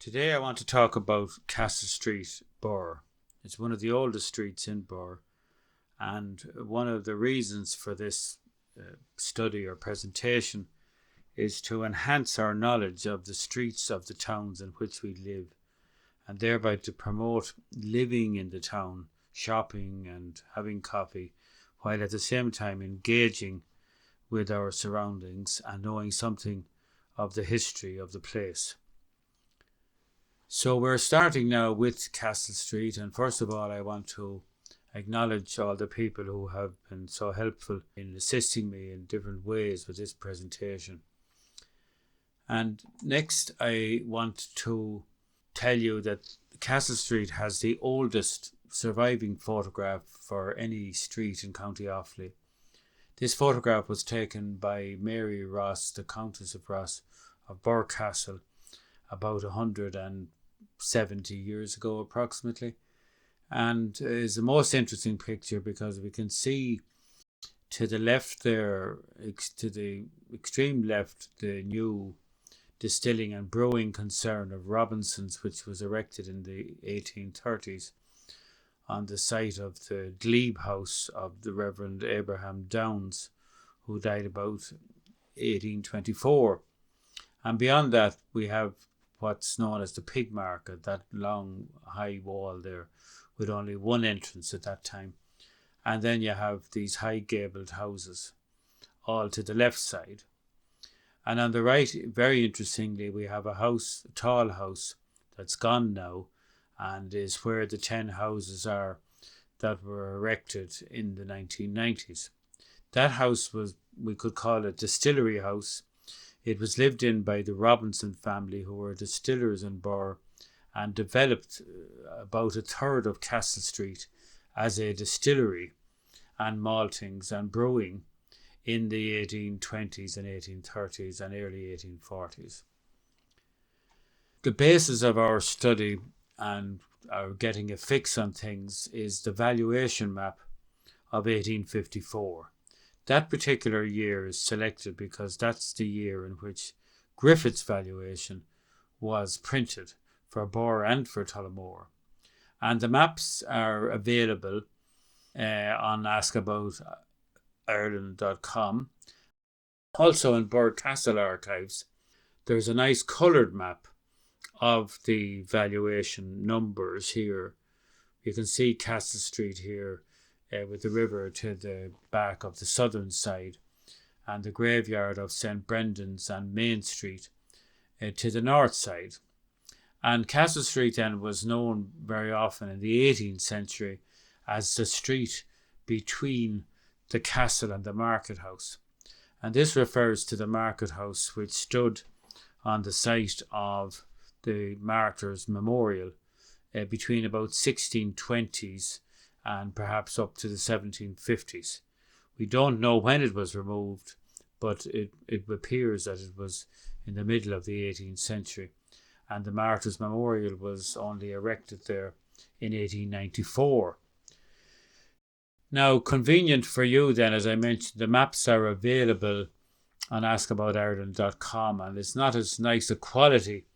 Today I want to talk about Castle Street, Birr. It's one of the oldest streets in Birr, and one of the reasons for this study or presentation is to enhance our knowledge of the streets of the towns in which we live, and thereby to promote living in the town, shopping and having coffee, while at the same time engaging with our surroundings and knowing something of the history of the place. So we're starting now with Castle Street, and first of all I want to acknowledge all the people who have been so helpful in assisting me in different ways with this presentation. And next I want to tell you that Castle Street has the oldest surviving photograph for any street in County Offaly. This photograph was taken by Mary Ross, the Countess of Ross of Birr Castle, about 170 years ago approximately, and is the most interesting picture because we can see to the left there, to the extreme left, the new distilling and brewing concern of Robinson's, which was erected in the 1830s on the site of the glebe house of the Reverend Abraham Downes, who died about 1824. And beyond that we have what's known as the pig market, that long high wall there with only one entrance at that time. And then you have these high gabled houses all to the left side. And on the right, very interestingly, we have a house, a tall house that's gone now, and is where the 10 houses are that were erected in the 1990s. That house was, we could call it Distillery House. It was lived in by the Robinson family, who were distillers in Birr, and developed about a third of Castle Street as a distillery and maltings and brewing in the 1820s and 1830s and early 1840s. The basis of our study and our getting a fix on things is the valuation map of 1854. That particular year is selected because that's the year in which Griffith's valuation was printed for Birr and for Tullamore. And the maps are available on askaboutirland.com. Also in Birr Castle archives, there's a nice coloured map of the valuation numbers here. You can see Castle Street here with the river to the back of the southern side, and the graveyard of St. Brendan's and Main Street to the north side. And Castle Street then was known very often in the 18th century as the street between the castle and the market house. And this refers to the market house which stood on the site of the Martyrs' Memorial between about 1620s and perhaps up to the 1750s. We don't know when it was removed, but it appears that it was in the middle of the 18th century. And the Martyrs' Memorial was only erected there in 1894. Now, convenient for you then, as I mentioned, the maps are available on askaboutirland.com, and it's not as nice a quality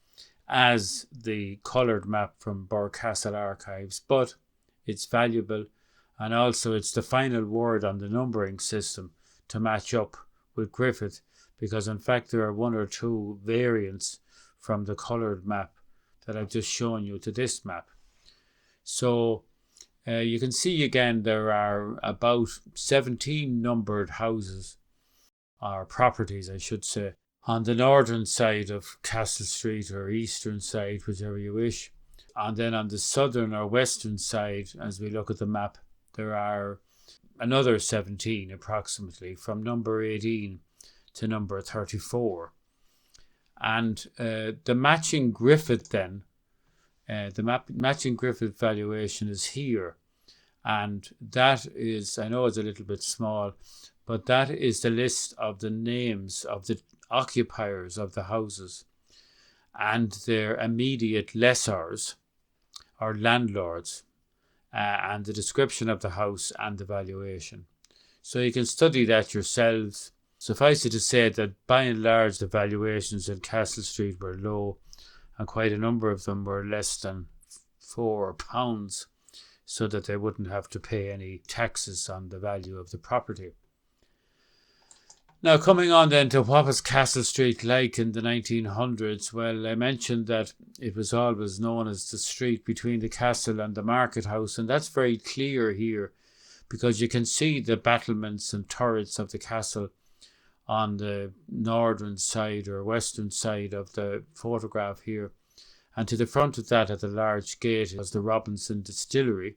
as the coloured map from Birr Castle archives, but it's valuable, and also it's the final word on the numbering system to match up with Griffith, because in fact there are one or two variants from the coloured map that I've just shown you to this map. So you can see again there are about 17 numbered houses, or properties I should say, on the northern side of Castle Street, or eastern side, whichever you wish. And then on the southern or western side, as we look at the map, there are another 17 approximately, from number 18 to number 34. And the matching Griffith then, matching Griffith valuation is here. And that is, I know it's a little bit small, but that is the list of the names of the occupiers of the houses and their immediate lessors or landlords, and the description of the house and the valuation. So you can study that yourselves. Suffice it to say that by and large the valuations in Castle Street were low, and quite a number of them were less than £4, so that they wouldn't have to pay any taxes on the value of the property. Now, coming on then to what was Castle Street like in the 1900s, well, I mentioned that it was always known as the street between the castle and the market house, and that's very clear here because you can see the battlements and turrets of the castle on the northern side or western side of the photograph here. And to the front of that, at the large gate, was the Robinson Distillery,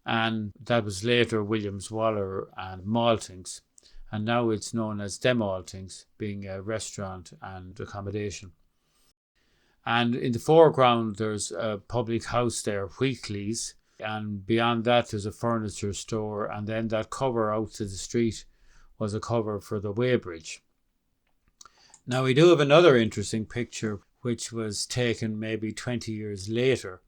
and that was later Williams Waller and Maltings. And now it's known as Dem Maltings, being a restaurant and accommodation. And in the foreground, there's a public house there, Wheatley's. And beyond that, there's a furniture store. And then that cover out to the street was a cover for the weighbridge. Now, we do have another interesting picture, which was taken maybe 20 years later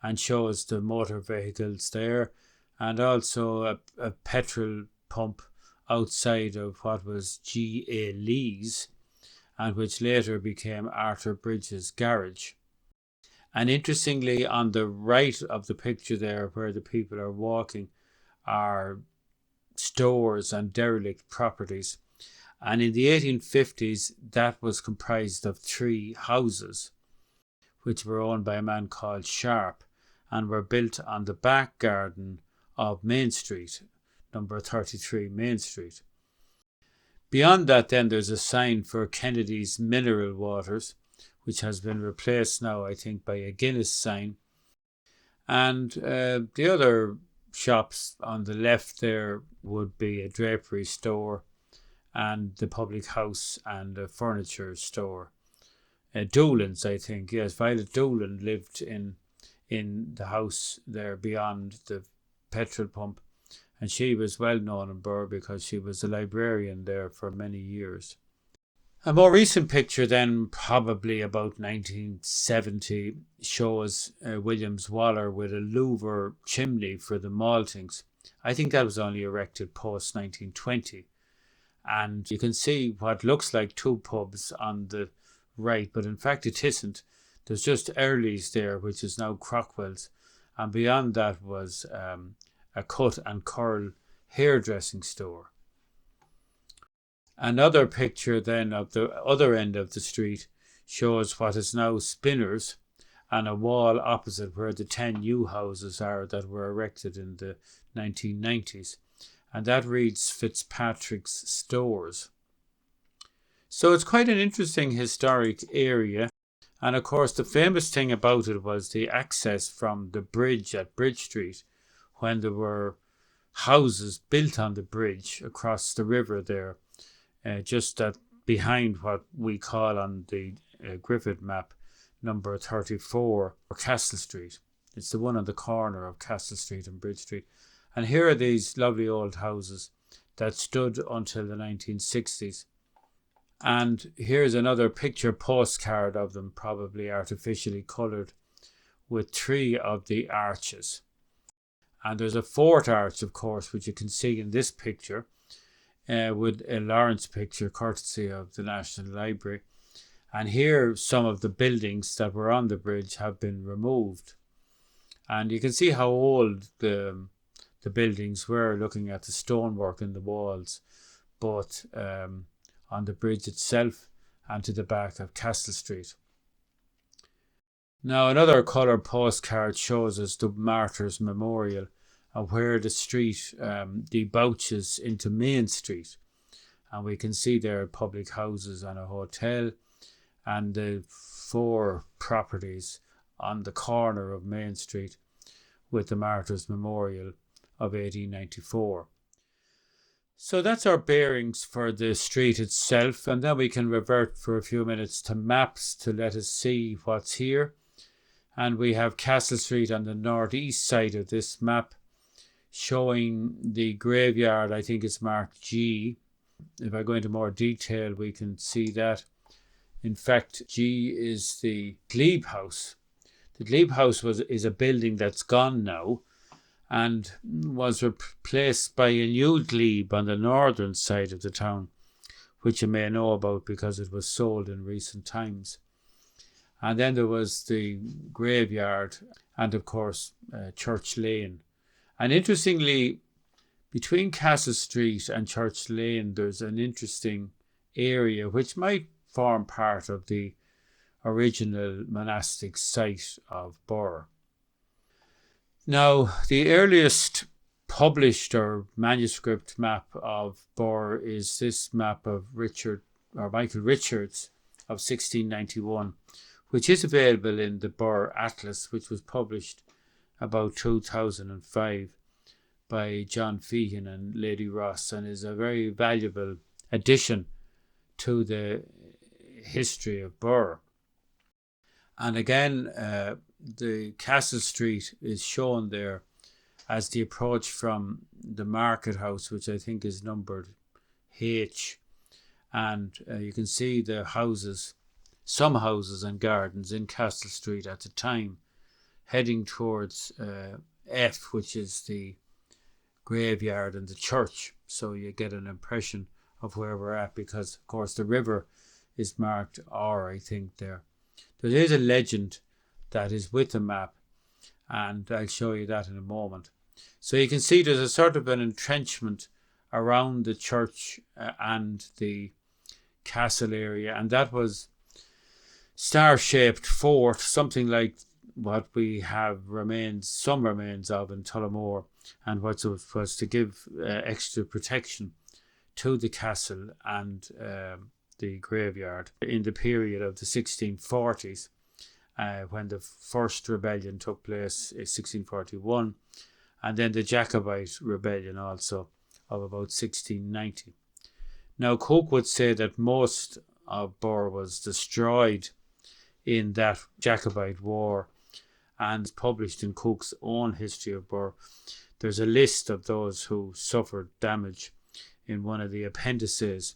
and shows the motor vehicles there and also a petrol pump outside of what was G.A. Lee's and which later became Arthur Bridges' garage. And interestingly, on the right of the picture there where the people are walking are stores and derelict properties. And in the 1850s, that was comprised of 3 houses, which were owned by a man called Sharp and were built on the back garden of Main Street, number 33 Main Street. Beyond that then there's a sign for Kennedy's Mineral Waters, which has been replaced now I think by a Guinness sign. And the other shops on the left there would be a drapery store and the public house and a furniture store. Doolan's, I think, yes, Violet Doolan lived in the house there beyond the petrol pump. And she was well known in Birr because she was a librarian there for many years. A more recent picture then, probably about 1970, shows Williams Waller with a louver chimney for the maltings. I think that was only erected post 1920. And you can see what looks like 2 pubs on the right, but in fact it isn't. There's just Early's there, which is now Crockwell's. And beyond that was a cut and curl hairdressing store. Another picture then of the other end of the street shows what is now Spinners and a wall opposite where the 10 new houses are that were erected in the 1990s. And that reads Fitzpatrick's Stores. So it's quite an interesting historic area. And of course the famous thing about it was the access from the bridge at Bridge Street, when there were houses built on the bridge across the river there, just behind what we call on the Griffith map number 34, or Castle Street. It's the one on the corner of Castle Street and Bridge Street. And here are these lovely old houses that stood until the 1960s. And here's another picture postcard of them, probably artificially coloured, with 3 of the arches. And there's a 4th arch, of course, which you can see in this picture, with a Lawrence picture courtesy of the National Library. And here some of the buildings that were on the bridge have been removed. And you can see how old the buildings were, looking at the stonework in the walls, both on the bridge itself and to the back of Castle Street. Now another colour postcard shows us the Martyrs Memorial and where the street debouches into Main Street. And we can see there public houses and a hotel and the 4 properties on the corner of Main Street with the Martyrs Memorial of 1894. So that's our bearings for the street itself, and then we can revert for a few minutes to maps to let us see what's here. And we have Castle Street on the northeast side of this map, showing the graveyard. I think it's marked G. If I go into more detail, we can see that. In fact, G is the Glebe House. The Glebe House is a building that's gone now and was replaced by a new glebe on the northern side of the town, which you may know about because it was sold in recent times. And then there was the graveyard and, of course, Church Lane. And interestingly, between Castle Street and Church Lane, there's an interesting area which might form part of the original monastic site of Birr. Now, the earliest published or manuscript map of Birr is this map of Michael Richards of 1691, which is available in the Birr Atlas, which was published about 2005 by John Feehan and Lady Ross, and is a very valuable addition to the history of Birr. And again, the Castle Street is shown there as the approach from the Market House, which I think is numbered H. And you can see the houses, some houses and gardens in Castle Street at the time, heading towards F, which is the graveyard and the church. So you get an impression of where we're at, because, of course, the river is marked R, I think, there. There is a legend that is with the map, and I'll show you that in a moment. So you can see there's a sort of an entrenchment around the church and the castle area, and that was star-shaped fort, something like what we have some remains of in Tullamore, and what was to give extra protection to the castle and the graveyard in the period of the 1640s, when the first rebellion took place in 1641, and then the Jacobite rebellion also of about 1690. Now, Cook would say that most of Birr was destroyed in that Jacobite war, and published in Cook's own history of Birr. There's a list of those who suffered damage in one of the appendices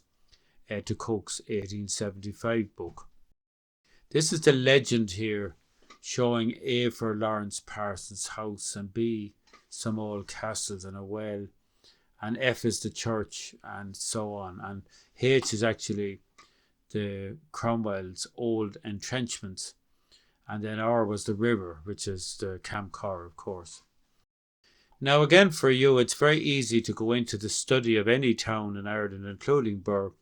to Cook's 1875 book. This is the legend here, showing A for Lawrence Parsons' house, and B some old castles and a well, and F is the church, and so on. And H is actually the Cromwell's old entrenchments, and then R was the river, which is the Camp Corr, of course. Now, again, for you, it's very easy to go into the study of any town in Ireland, including Birr,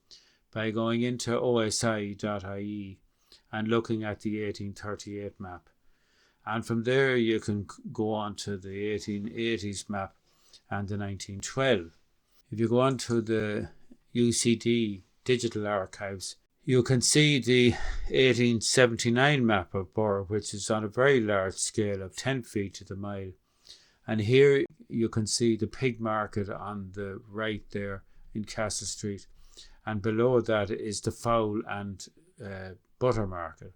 by going into osi.ie and looking at the 1838 map. And from there, you can go on to the 1880s map and the 1912. If you go on to the UCD digital archives, you can see the 1879 map of Birr, which is on a very large scale of 10 feet to the mile. And here you can see the pig market on the right there in Castle Street. And below that is the fowl and butter market.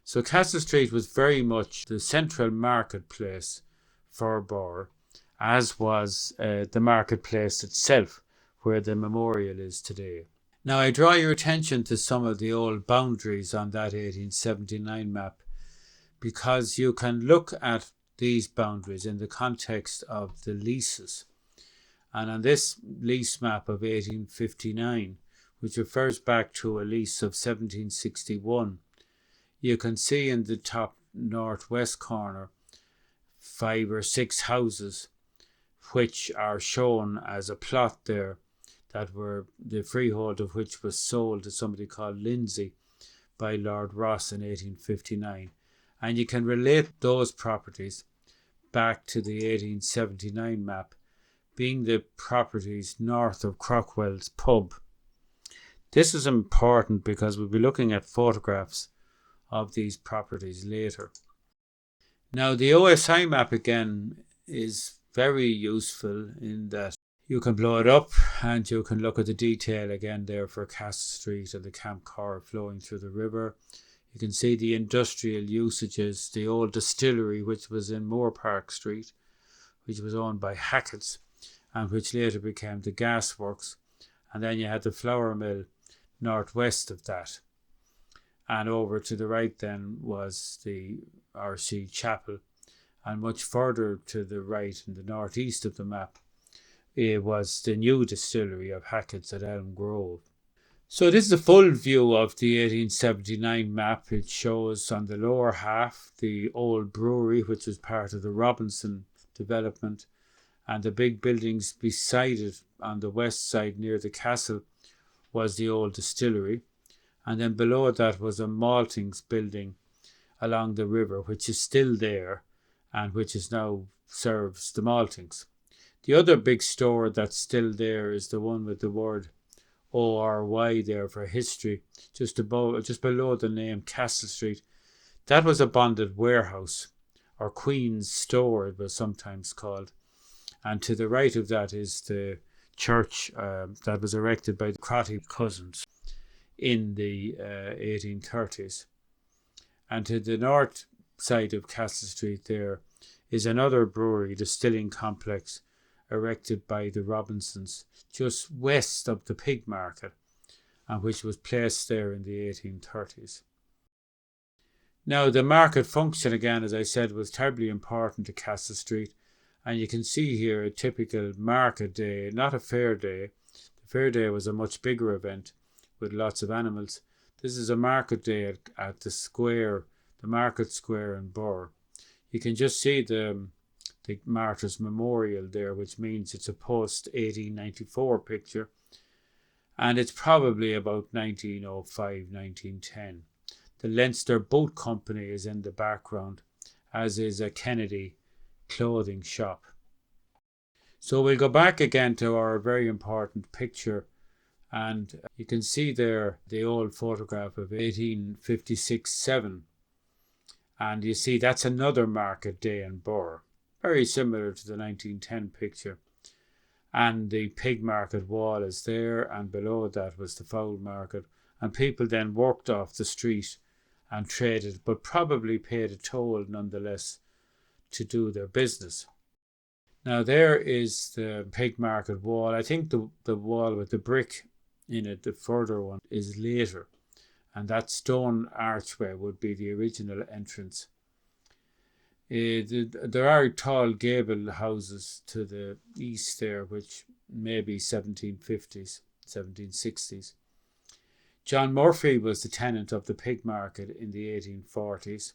So Castle Street was very much the central marketplace for Birr, as was the marketplace itself, where the memorial is today. Now, I draw your attention to some of the old boundaries on that 1879 map, because you can look at these boundaries in the context of the leases. And on this lease map of 1859, which refers back to a lease of 1761, you can see in the top northwest corner 5 or 6 houses, which are shown as a plot there, that were the freehold of which was sold to somebody called Lindsay by Lord Ross in 1859. And you can relate those properties back to the 1879 map, being the properties north of Crockwell's pub. This is important because we'll be looking at photographs of these properties later. Now, the OSI map again is very useful in that you can blow it up and you can look at the detail again there for Castle Street and the Camp Corr flowing through the river. You can see the industrial usages, the old distillery, which was in Moore Park Street, which was owned by Hackett's and which later became the gas works. And then you had the flour mill northwest of that. And over to the right then was the RC Chapel. And much further to the right in the northeast of the map, it was the new distillery of Hackett's at Elm Grove. So this is a full view of the 1879 map. It shows on the lower half the old brewery, which was part of the Robinson development, and the big buildings beside it on the west side near the castle was the old distillery. And then below that was a maltings building along the river, which is still there and which is now serves the maltings. The other big store that's still there is the one with the word ORY there for history, just below the name Castle Street. That was a bonded warehouse, or Queen's Store it was sometimes called. And to the right of that is the church that was erected by the Crotty cousins in the 1830s. And to the north side of Castle Street there is another brewery, distilling complex, erected by the Robinsons just west of the pig market, and which was placed there in the 1830s. Now the market function, again, as I said, was terribly important to Castle Street, and you can see here a typical market day, not a fair day. The fair day was a much bigger event with lots of animals. This is a market day at the square, the market square in Birr. You can just see the Martyrs Memorial there, which means it's a post-1894 picture, and it's probably about 1905, 1910. The Leinster Boat Company is in the background, as is a Kennedy clothing shop. So we'll go back again to our very important picture, and you can see there the old photograph of 1856-7, and you see that's another market day in Birr, very similar to the 1910 picture. And the pig market wall is there, and below that was the fowl market, and people then walked off the street and traded, but probably paid a toll nonetheless to do their business. Now there is the pig market wall. I think the wall with the brick in it, the further one, is later, and that stone archway would be the original entrance. There are tall gable houses to the east there, which may be 1750s, 1760s. John Murphy was the tenant of the pig market in the 1840s,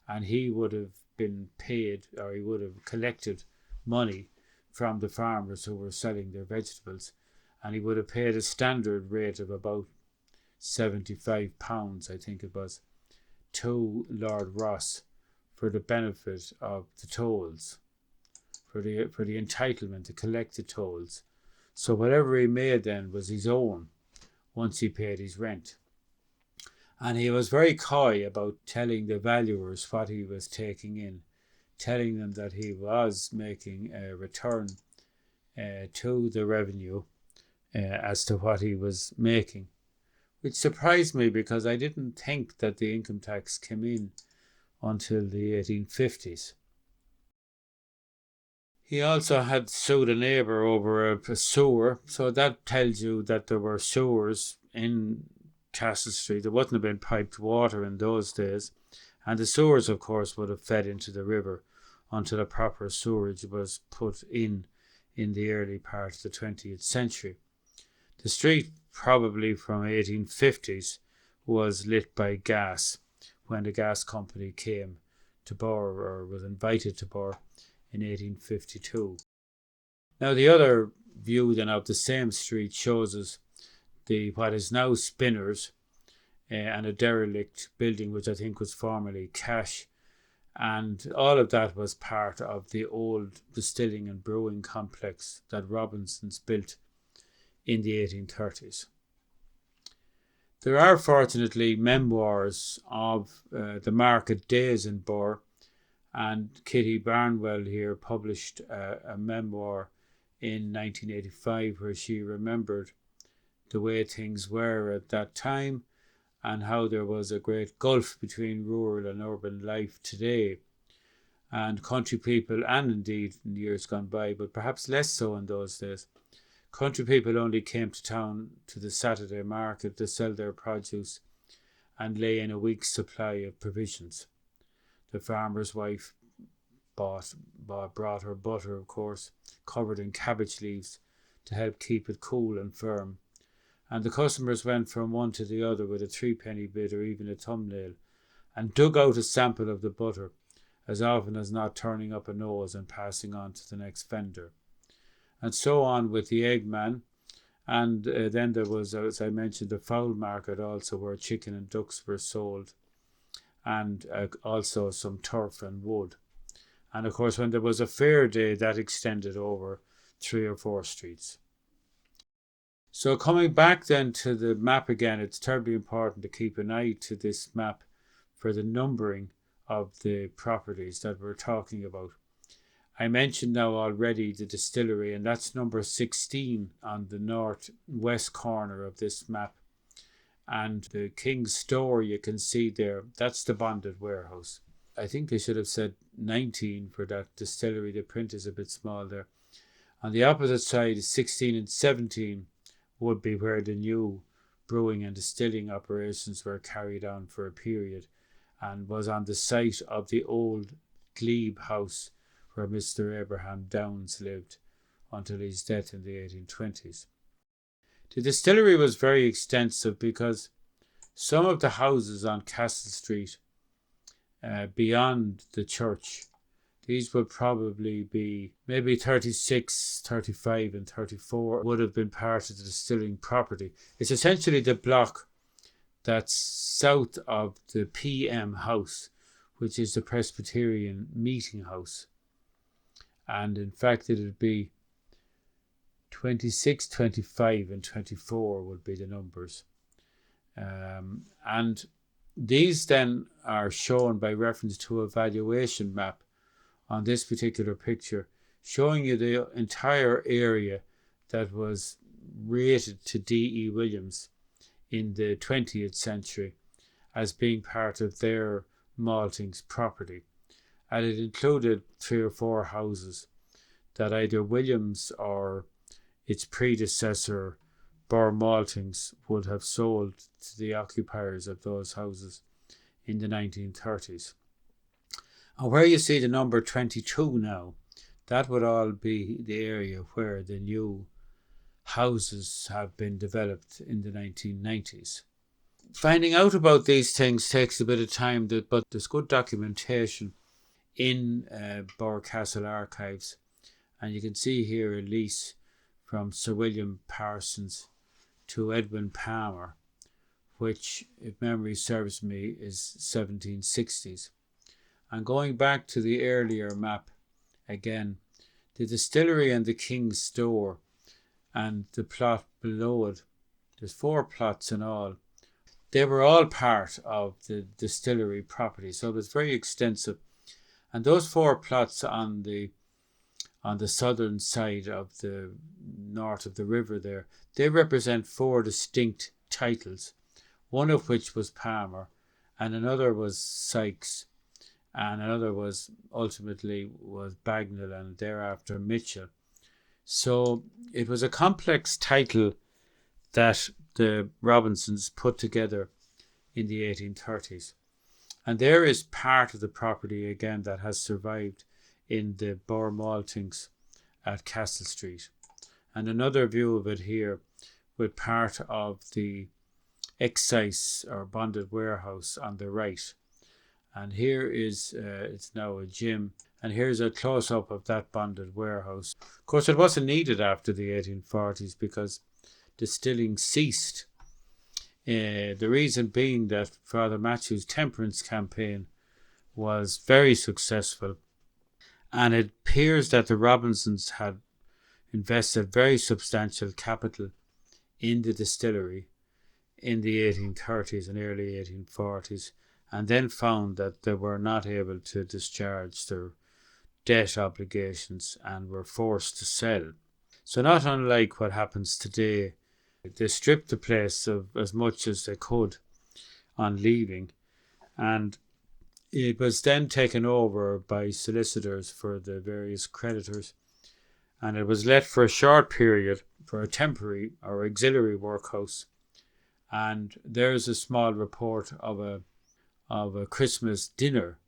and he would have been paid, or he would have collected money from the farmers who were selling their vegetables, and he would have paid a standard rate of about £75, I think it was, to Lord Ross for the benefit of the tolls, for the entitlement to collect the tolls. So whatever he made then was his own once he paid his rent. And he was very coy about telling the valuers what he was taking in, telling them that he was making a return to the revenue as to what he was making, which surprised me because I didn't think that the income tax came in until the 1850s. He also had sued a neighbour over a sewer, so that tells you that there were sewers in Castle Street. There wouldn't have been piped water in those days, and the sewers, of course, would have fed into the river until a proper sewerage was put in the early part of the 20th century. The street, probably from 1850s, was lit by gas when the gas company came to Birr, or was invited to Birr, in 1852. Now the other view then of the same street shows us what is now Spinners, and a derelict building which I think was formerly Cash, and all of that was part of the old distilling and brewing complex that Robinsons built in the 1830s. There are fortunately memoirs of the market days in Birr, and Kitty Barnwell here published a memoir in 1985 where she remembered the way things were at that time and how there was a great gulf between rural and urban life today. And country people, and indeed in years gone by, but perhaps less so in those days, country people only came to town to the Saturday market to sell their produce and lay in a week's supply of provisions. The farmer's wife brought her butter, of course, covered in cabbage leaves to help keep it cool and firm. and the customers went from one to the other with a threepenny bit or even a thumbnail, and dug out a sample of the butter, as often as not turning up a nose and passing on to the next vendor. And so on with the Eggman. And then there was, as I mentioned, the fowl market also, where chicken and ducks were sold, and also some turf and wood. And of course, when there was a fair day, that extended over 3 or 4 streets. So coming back then to the map again, it's terribly important to keep an eye to this map for the numbering of the properties that we're talking about. I mentioned now already the Distillery, and that's number 16 on the northwest corner of this map. And the King's Store you can see there, that's the bonded warehouse. I think I should have said 19 for that Distillery. The print is a bit small there. On the opposite side, 16 and 17 would be where the new brewing and distilling operations were carried on for a period, and was on the site of the old glebe house where Mr. Abraham Downes lived until his death in the 1820s. The distillery was very extensive because some of the houses on Castle Street beyond the church, these would probably be maybe 36, 35 and 34 would have been part of the distilling property. It's essentially the block that's south of the PM house, which is the Presbyterian meeting house. And in fact, it would be 26, 25 and 24 would be the numbers. And these then are shown by reference to a valuation map on this particular picture, showing you the entire area that was rated to D.E. Williams in the 20th century as being part of their maltings property. And it included 3 or 4 houses that either Williams or its predecessor, Birr Maltings, would have sold to the occupiers of those houses in the 1930s. And where you see the number 22 now, that would all be the area where the new houses have been developed in the 1990s. Finding out about these things takes a bit of time, but there's good documentation in Birr Castle archives. And you can see here a lease from Sir William Parsons to Edwin Palmer, which, if memory serves me, is 1760s. And going back to the earlier map, again, the distillery and the King's Store and the plot below it, there's 4 plots in all. They were all part of the distillery property, so it was very extensive. And those 4 plots on the southern side of the north of the river there, they represent 4 distinct titles, one of which was Palmer, and another was Sykes, and another was Bagnall, and thereafter Mitchell. So it was a complex title that the Robinsons put together in the 1830s. And there is part of the property again that has survived in the Birr Maltings at Castle Street. And another view of it here with part of the excise or bonded warehouse on the right. And here is, it's now a gym. And here's a close-up of that bonded warehouse. Of course, it wasn't needed after the 1840s because distilling ceased. The reason being that Father Matthew's temperance campaign was very successful, and it appears that the Robinsons had invested very substantial capital in the distillery in the 1830s and early 1840s, and then found that they were not able to discharge their debt obligations and were forced to sell. So not unlike what happens today, they stripped the place of as much as they could on leaving, and it was then taken over by solicitors for the various creditors, and it was let for a short period for a temporary or auxiliary workhouse. And there's a small report of a Christmas dinner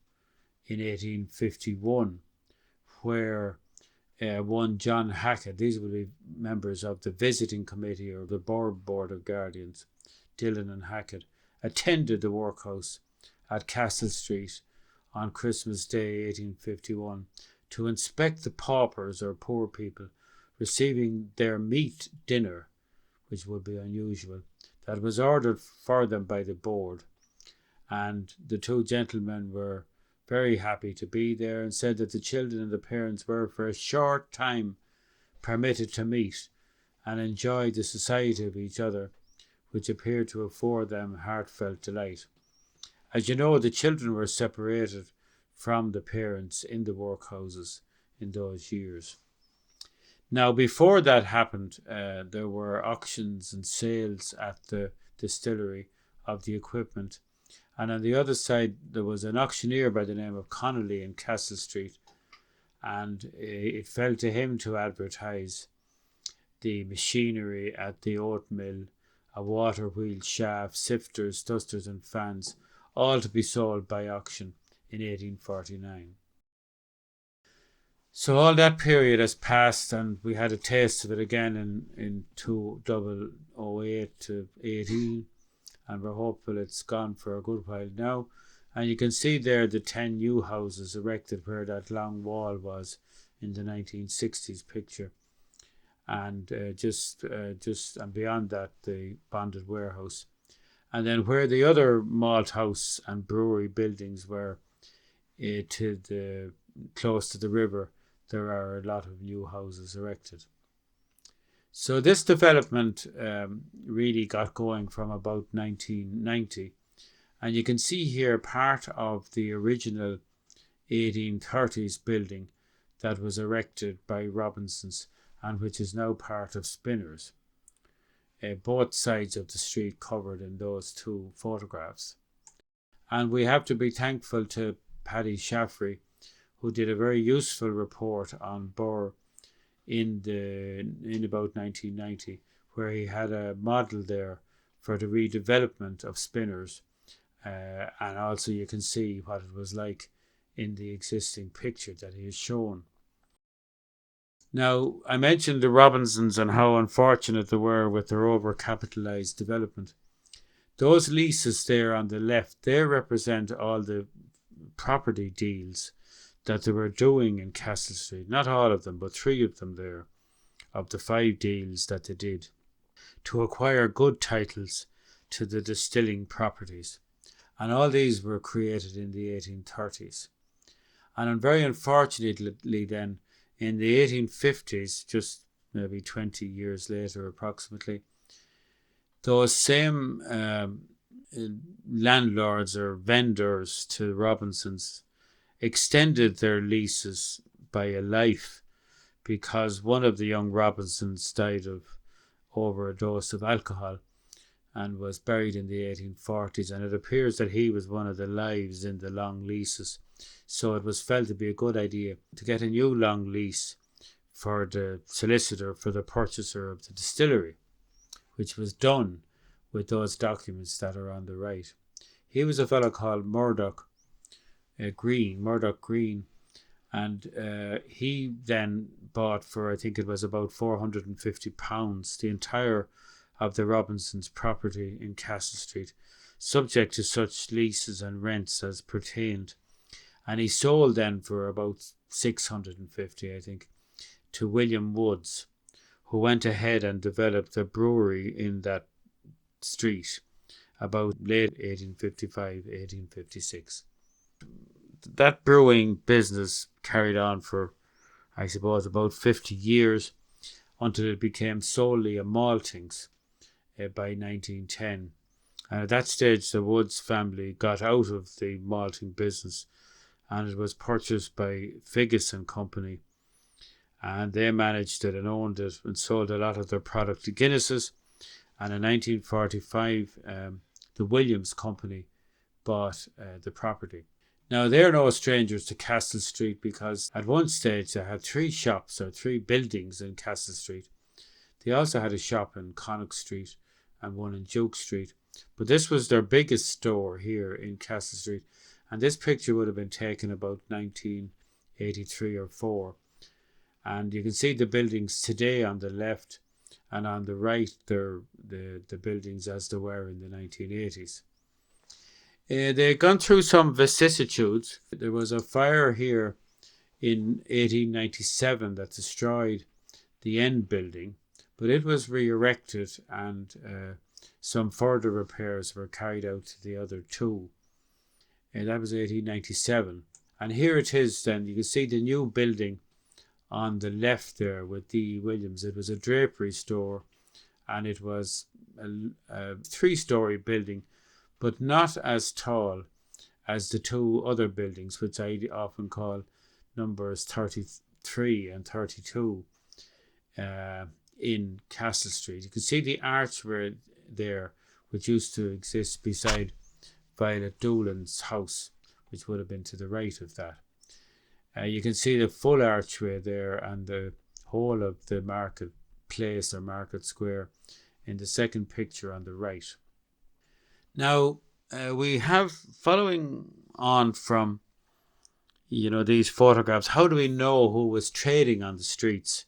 in 1851 where one John Hackett. These will be members of the visiting committee or the board of guardians, Dillon and Hackett, attended the workhouse at Castle Street on Christmas Day 1851 to inspect the paupers or poor people receiving their meat dinner, which would be unusual, that was ordered for them by the board. And the two gentlemen were very happy to be there and said that the children and the parents were for a short time permitted to meet and enjoy the society of each other, which appeared to afford them heartfelt delight. As you know, the children were separated from the parents in the workhouses in those years. Now, before that happened, there were auctions and sales at the distillery of the equipment. And on the other side, there was an auctioneer by the name of Connolly in Castle Street. And it fell to him to advertise the machinery at the oat mill, a water wheel shaft, sifters, dusters and fans, all to be sold by auction in 1849. So all that period has passed, and we had a taste of it again in 2008 to 18, and we're hopeful it's gone for a good while now. And you can see there the 10 new houses erected where that long wall was in the 1960s picture, and just and beyond that the bonded warehouse, and then where the other malt house and brewery buildings were close to the river, there are a lot of new houses erected. So this development really got going from about 1990. And you can see here part of the original 1830s building that was erected by Robinsons and which is now part of Spinners. Both sides of the street covered in those two photographs. And we have to be thankful to Paddy Shaffrey, who did a very useful report on Birr in about 1990, where he had a model there for the redevelopment of Spinners, and also you can see what it was like in the existing picture that he has shown. Now, I mentioned the Robinsons and how unfortunate they were with their overcapitalised development. Those leases there on the left, they represent all the property deals that they were doing in Castle Street. Not all of them, but 3 of them there, of the 5 deals that they did, to acquire good titles to the distilling properties. And all these were created in the 1830s. And very unfortunately then, in the 1850s, just maybe 20 years later approximately, those same landlords or vendors to Robinsons extended their leases by a life, because one of the young Robinsons died of overdose of alcohol and was buried in the 1840s, and it appears that he was one of the lives in the long leases. So it was felt to be a good idea to get a new long lease for the solicitor for the purchaser of the distillery, which was done with those documents that are on the right. He was a fellow called Murdoch Green, and he then bought for, I think it was about £450, the entire of the Robinsons' property in Castle Street, subject to such leases and rents as pertained. And he sold then for about £650, I think, to William Woods, who went ahead and developed a brewery in that street about late 1855, 1856. That brewing business carried on for, I suppose, about 50 years until it became solely a maltings by 1910. And at that stage, the Woods family got out of the malting business, and it was purchased by Figgis and Company, and they managed it and owned it and sold a lot of their product to Guinness's. And in 1945, the Williams Company bought the property. Now, they're no strangers to Castle Street, because at one stage they had 3 shops or 3 buildings in Castle Street. They also had a shop in Connaught Street and one in Duke Street. But this was their biggest store here in Castle Street. And this picture would have been taken about 1983 or 4. And you can see the buildings today on the left, and on the right they're the buildings as they were in the 1980s. They'd gone through some vicissitudes. There was a fire here in 1897 that destroyed the end building, but it was re-erected, and some further repairs were carried out to the other two. That was 1897. And here it is then. You can see the new building on the left there with D. Williams. It was a drapery store, and it was a 3-story building, but not as tall as the two other buildings, which I often call numbers 33 and 32 in Castle Street. You can see the archway there, which used to exist beside Violet Doolan's house, which would have been to the right of that. You can see the full archway there and the whole of the market place or market square in the second picture on the right. Now, we have, following on from these photographs, how do we know who was trading on the streets?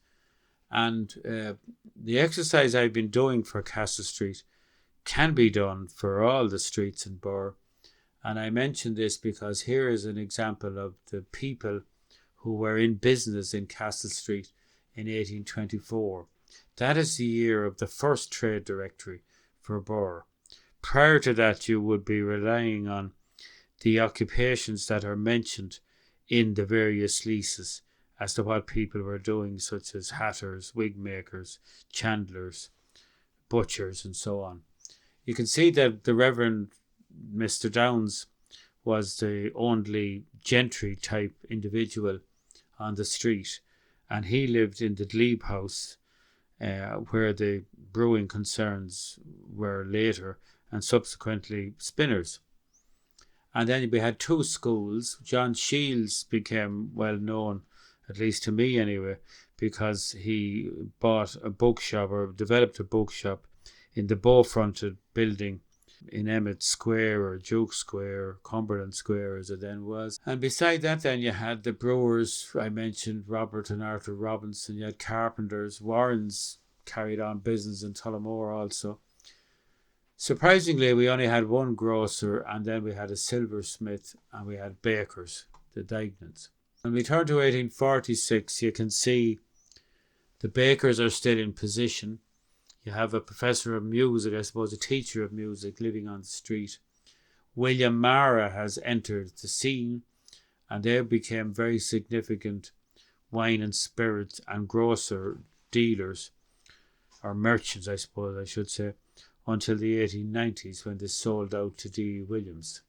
And the exercise I've been doing for Castle Street can be done for all the streets in Birr. And I mention this because here is an example of the people who were in business in Castle Street in 1824. That is the year of the first trade directory for Birr. Prior to that, you would be relying on the occupations that are mentioned in the various leases as to what people were doing, such as hatters, wig makers, chandlers, butchers, and so on. You can see that the Reverend Mr. Downs was the only gentry type individual on the street, and he lived in the Glebe house where the brewing concerns were later, and subsequently spinners. And then we had 2 schools. John Shields became well known, at least to me anyway, because he bought a bookshop, or developed a bookshop, in the bow-fronted building in Emmett Square or Duke Square, Cumberland Square as it then was. And beside that then you had the brewers, I mentioned Robert and Arthur Robinson, you had carpenters, Warrens carried on business in Tullamore also. Surprisingly, we only had 1 grocer, and then we had a silversmith, and we had bakers, the Dignans. When we turn to 1846, you can see the bakers are still in position. You have a professor of music, I suppose a teacher of music, living on the street. William Mara has entered the scene, and they became very significant wine and spirits and grocer dealers, or merchants I suppose I should say, until the 1890s when they sold out to D. Williams.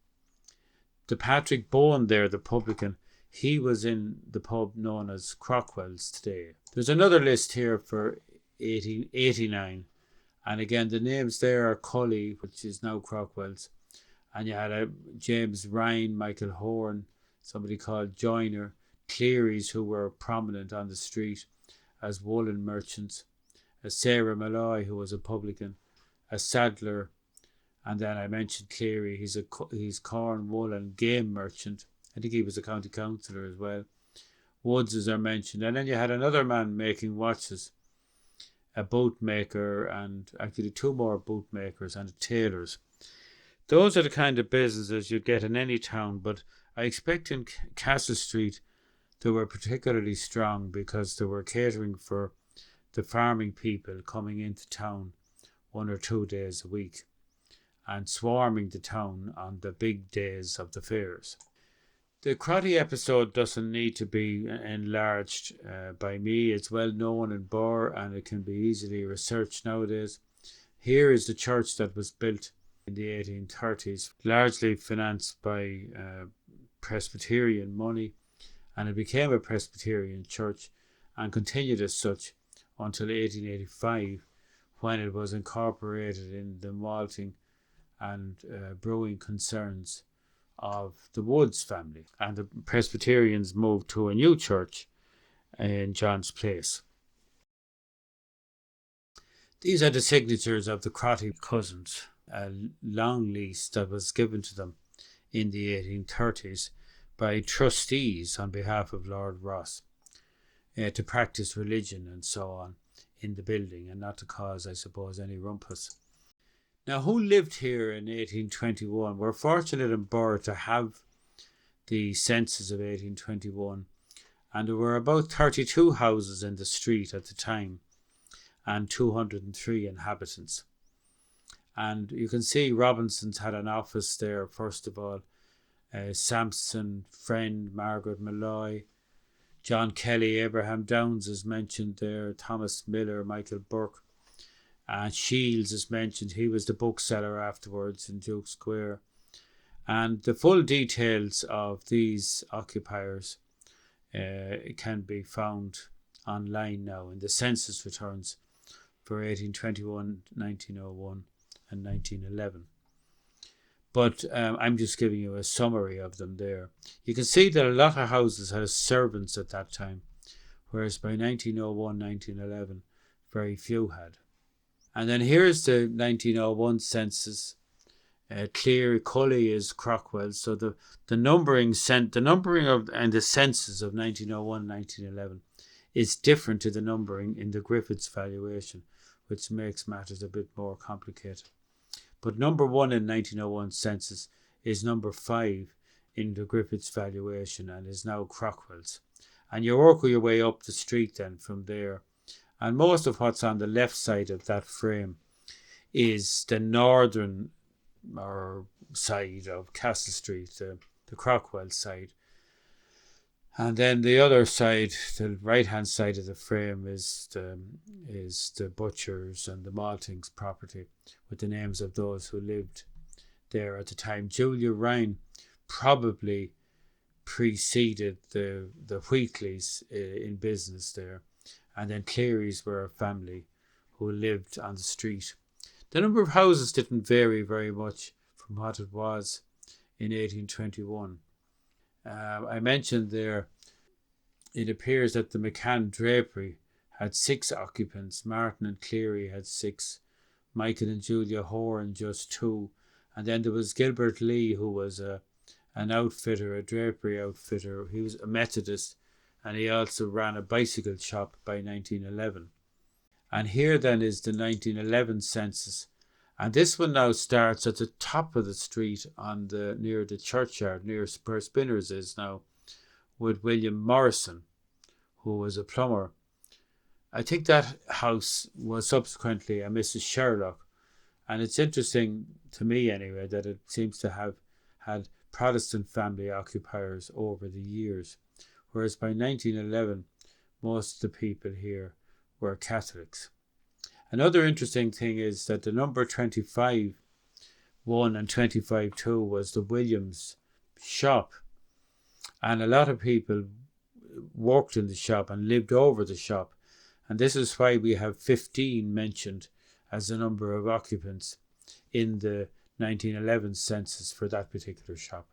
The Patrick Bowen there, the publican, he was in the pub known as Crockwell's today. There's another list here for 1889, and again the names there are Cully, which is now Crockwell's, and you had James Ryan, Michael Horn, somebody called Joyner, Cleary's, who were prominent on the street as woolen merchants, a Sarah Malloy, who was a publican, a saddler, and then I mentioned Cleary, he's corn, wool and game merchant. I think he was a county councillor as well. Woods, as I mentioned. And then you had another man making watches, a bootmaker, and actually 2 more bootmakers and tailors. Those are the kind of businesses you'd get in any town, but I expect in Castle Street they were particularly strong because they were catering for the farming people coming into town 1 or 2 days a week and swarming the town on the big days of the fairs. The Crotty episode doesn't need to be enlarged by me. It's well known in Birr and it can be easily researched nowadays. Here is the church that was built in the 1830s, largely financed by Presbyterian money, and it became a Presbyterian church and continued as such until 1885, when it was incorporated in the malting and brewing concerns of the Woods family, and the Presbyterians moved to a new church in John's Place. These are the signatures of the Crotty cousins, a long lease that was given to them in the 1830s by trustees on behalf of Lord Ross. to practice religion and so on in the building, and not to cause, I suppose, any rumpus. Now, who lived here in 1821? We're fortunate in Birr to have the census of 1821, and there were about 32 houses in the street at the time and 203 inhabitants. And you can see Robinson's had an office there, first of all. Sampson, Friend, Margaret Malloy, John Kelly, Abraham Downs is mentioned there, Thomas Miller, Michael Burke, and Shields is mentioned. He was the bookseller afterwards in Duke Square. And the full details of these occupiers can be found online now in the census returns for 1821, 1901 and 1911. But I'm just giving you a summary of them there. You can see that a lot of houses had servants at that time, whereas by 1901, 1911, very few had. And then here's the 1901 census. Cleary, Cully is Crockwell. So the numbering of and the census of 1901, 1911 is different to the numbering in the Griffiths valuation, which makes matters a bit more complicated. But number 1 in 1901 census is number 5 in the Griffiths valuation and is now Crockwell's. And you work your way up the street then from there. And most of what's on the left side of that frame is the northern side of Castle Street, the Crockwell side. And then the other side, the right-hand side of the frame, is the butchers and the maltings property with the names of those who lived there at the time. Julia Ryan probably preceded the Wheatleys in business there, and then Clearys were a family who lived on the street. The number of houses didn't vary very much from what it was in 1821. I mentioned there, it appears that the McCann Drapery had 6 occupants. Martin and Cleary had 6. Michael and Julia Horan just 2. And then there was Gilbert Lee, who was an outfitter, a drapery outfitter. He was a Methodist, and he also ran a bicycle shop by 1911. And here then is the 1911 census. And this one now starts at the top of the street near the churchyard, near where Spinners is now, with William Morrison, who was a plumber. I think that house was subsequently a Mrs. Sherlock. And it's interesting, to me anyway, that it seems to have had Protestant family occupiers over the years, whereas by 1911, most of the people here were Catholics. Another interesting thing is that the number 25-1 and 25-2 was the Williams shop. And a lot of people worked in the shop and lived over the shop. And this is why we have 15 mentioned as the number of occupants in the 1911 census for that particular shop.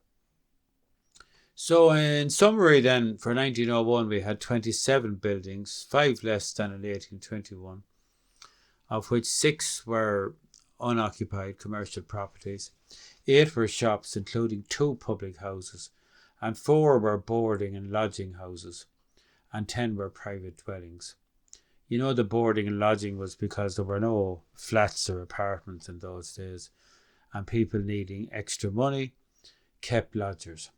So in summary then, for 1901 we had 27 buildings, 5 less than in 1821. Of which 6 were unoccupied commercial properties, 8 were shops, including 2 public houses, and 4 were boarding and lodging houses, and 10 were private dwellings. You know, the boarding and lodging was because there were no flats or apartments in those days, and people needing extra money kept lodgers.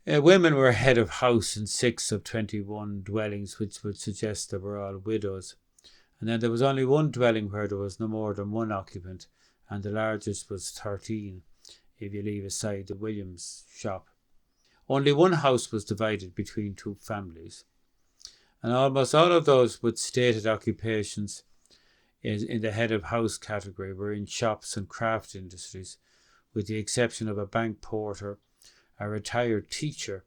Women were head of house in 6 of 21 dwellings, which would suggest they were all widows. And then there was only 1 dwelling where there was no more than 1 occupant, and the largest was 13, if you leave aside the Williams shop. Only 1 house was divided between 2 families. And almost all of those with stated occupations in the head of house category were in shops and craft industries, with the exception of a bank porter, a retired teacher,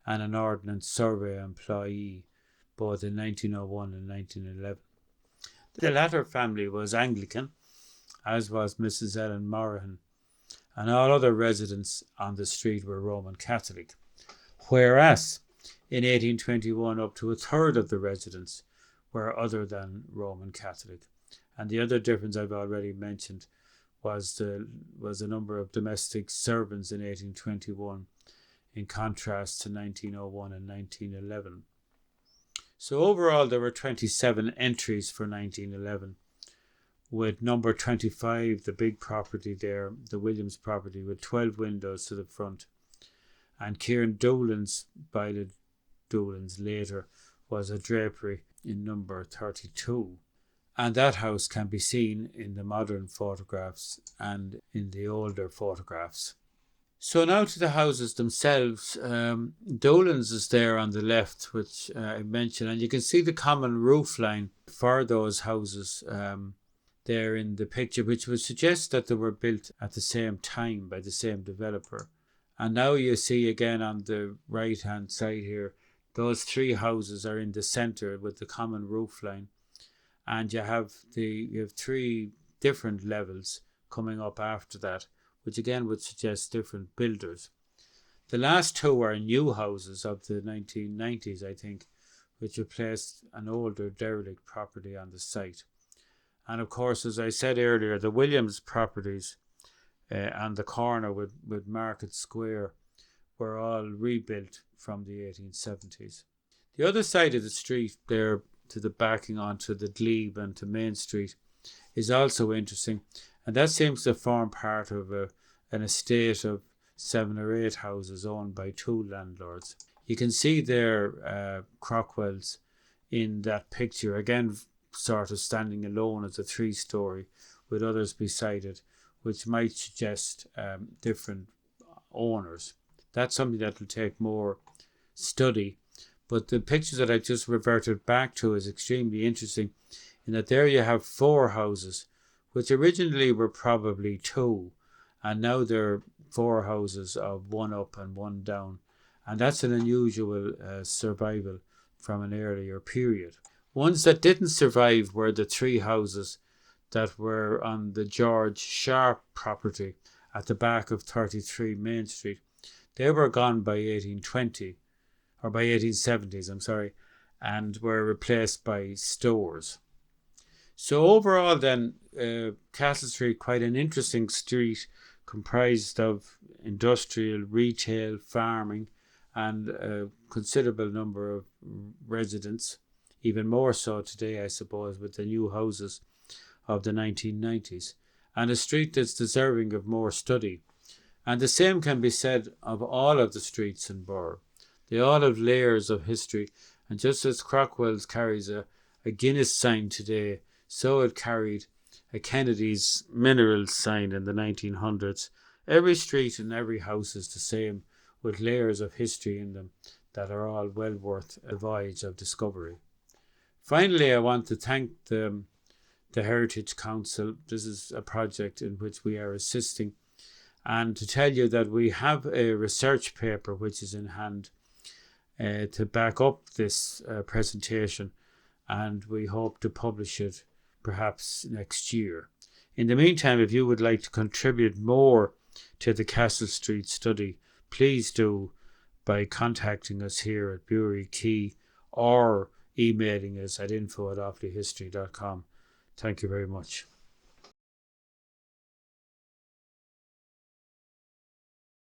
and an ordnance survey employee, both in 1901 and 1911. The latter family was Anglican, as was Mrs. Ellen Morahan, and all other residents on the street were Roman Catholic, whereas in 1821 up to a third of the residents were other than Roman Catholic. And the other difference I've already mentioned was the number of domestic servants in 1821 in contrast to 1901 and 1911. So overall there were 27 entries for 1911, with number 25, the big property there, the Williams property, with 12 windows to the front. And Kieran Doolan's, by the Doolans later, was a drapery in number 32. And that house can be seen in the modern photographs and in the older photographs. So now to the houses themselves. Dolan's is there on the left, which I mentioned, and you can see the common roof line for those houses there in the picture, which would suggest that they were built at the same time by the same developer. And now you see again on the right hand side here, those three houses are in the centre with the common roof line, and you have three different levels coming up after that, which again would suggest different builders. The last two are new houses of the 1990s, I think, which replaced an older derelict property on the site. And of course, as I said earlier, the Williams properties on the corner with Market Square were all rebuilt from the 1870s. The other side of the street there, to the backing onto the Glebe and to Main Street, is also interesting, and that seems to form part of an estate of 7 or 8 houses owned by 2 landlords. You can see there Crockwell's in that picture, again sort of standing alone as a 3-story with others beside it, which might suggest different owners. That's something that will take more study, but the pictures that I just reverted back to is extremely interesting in that there you have 4 houses, which originally were probably 2, and now they're 4 houses of 1 up and 1 down, and that's an unusual survival from an earlier period. Ones that didn't survive were the 3 houses that were on the George Sharp property at the back of 33 Main Street. They were gone by 1820, or by 1870s, and were replaced by stores. So overall then, Castle Street, quite an interesting street, comprised of industrial, retail, farming, and a considerable number of residents, even more so today, I suppose, with the new houses of the 1990s, and a street that's deserving of more study. And the same can be said of all of the streets in Birr. They all have layers of history, and just as Crockwell's carries a Guinness sign today, so it carried a Kennedy's Minerals sign in the 1900s. Every street and every house is the same, with layers of history in them that are all well worth a voyage of discovery. Finally, I want to thank the Heritage Council. This is a project in which we are assisting, and to tell you that we have a research paper which is in hand to back up this presentation, and we hope to publish it perhaps next year. In the meantime, if you would like to contribute more to the Castle Street study, please do by contacting us here at Bury Key or emailing us at info@offalyhistory.com. Thank you very much.